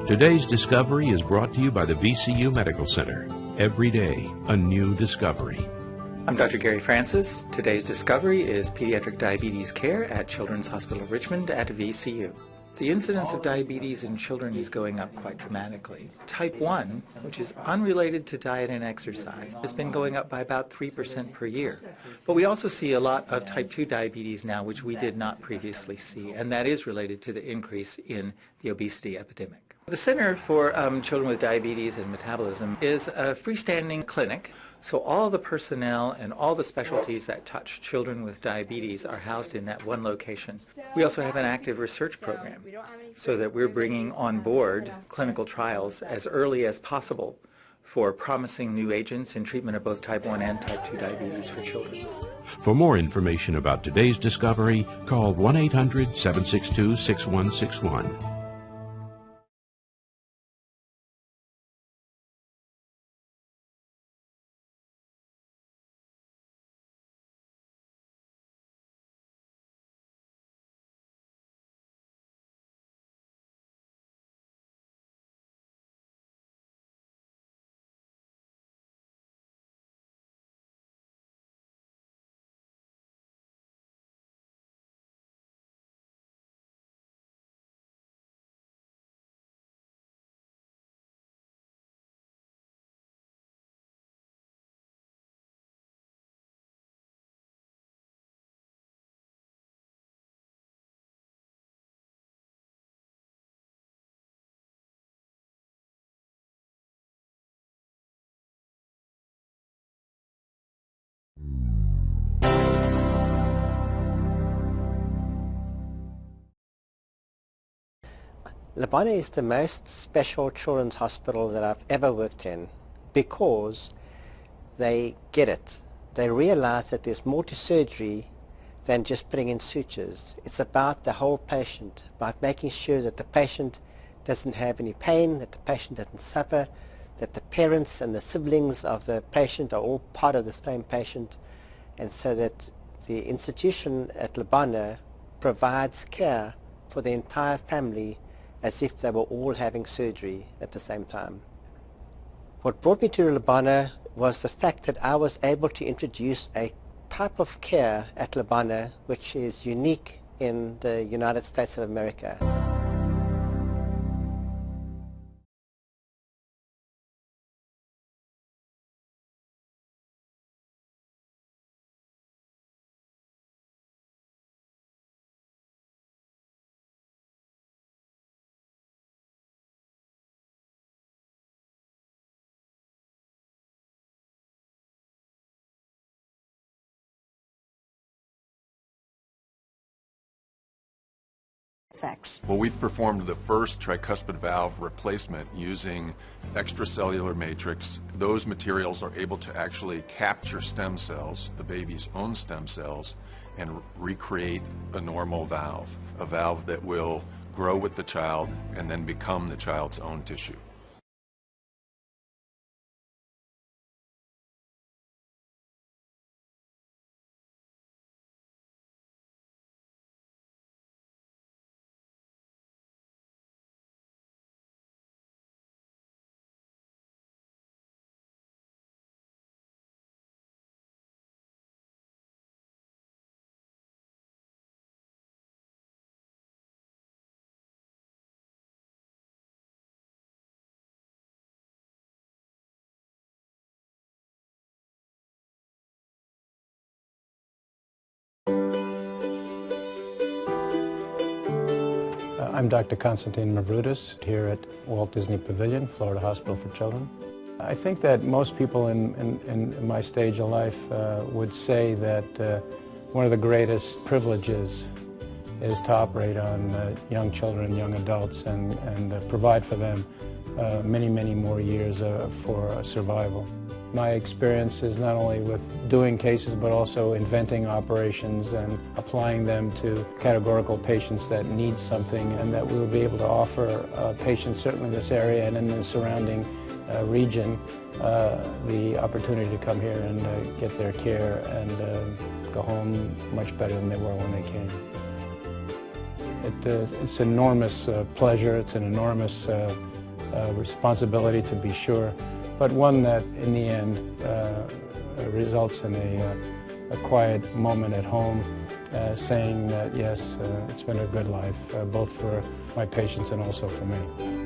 Today's Discovery is brought to you by the VCU Medical Center. Every day, a new discovery. I'm Dr. Gary Francis. Today's Discovery is pediatric diabetes care at Children's Hospital of Richmond at VCU. The incidence of diabetes in children is going up quite dramatically. Type 1, which is unrelated to diet and exercise, has been going up by about 3% per year. But we also see a lot of type 2 diabetes now, which we did not previously see, and that is related to the increase in the obesity epidemic. The Center for Children with Diabetes and Metabolism is a freestanding clinic. So all the personnel and all the specialties that touch children with diabetes are housed in that one location. We also have an active research program so that we're bringing on board clinical trials as early as possible for promising new agents in treatment of both type 1 and type 2 diabetes for children. For more information about today's Discovery, call 1-800-762-6161. Labana is the most special children's hospital that I've ever worked in because they get it. They realize that there's more to surgery than just putting in sutures. It's about the whole patient, about making sure that the patient doesn't have any pain, that the patient doesn't suffer, that the parents and the siblings of the patient are all part of the same patient, and so that the institution at Labana provides care for the entire family as if they were all having surgery at the same time. What brought me to Labana was the fact that I was able to introduce a type of care at Labana which is unique in the United States of America. Effects. Well, we've performed the first tricuspid valve replacement using extracellular matrix. Those materials are able to actually capture stem cells, the baby's own stem cells, and recreate a normal valve, a valve that will grow with the child and then become the child's own tissue. I'm Dr. Konstantin Mavroudis here at Walt Disney Pavilion, Florida Hospital for Children. I think that most people in my stage of life would say that one of the greatest privileges is to operate on young children, young adults, and provide for them many, many more years for survival. My experience is not only with doing cases, but also inventing operations and applying them to categorical patients that need something, and that we will be able to offer patients, certainly in this area and in the surrounding region, the opportunity to come here and get their care and go home much better than they were when they came. It's an enormous pleasure, it's an enormous responsibility to be sure, but one that in the end results in a quiet moment at home saying that yes, it's been a good life, both for my patients and also for me.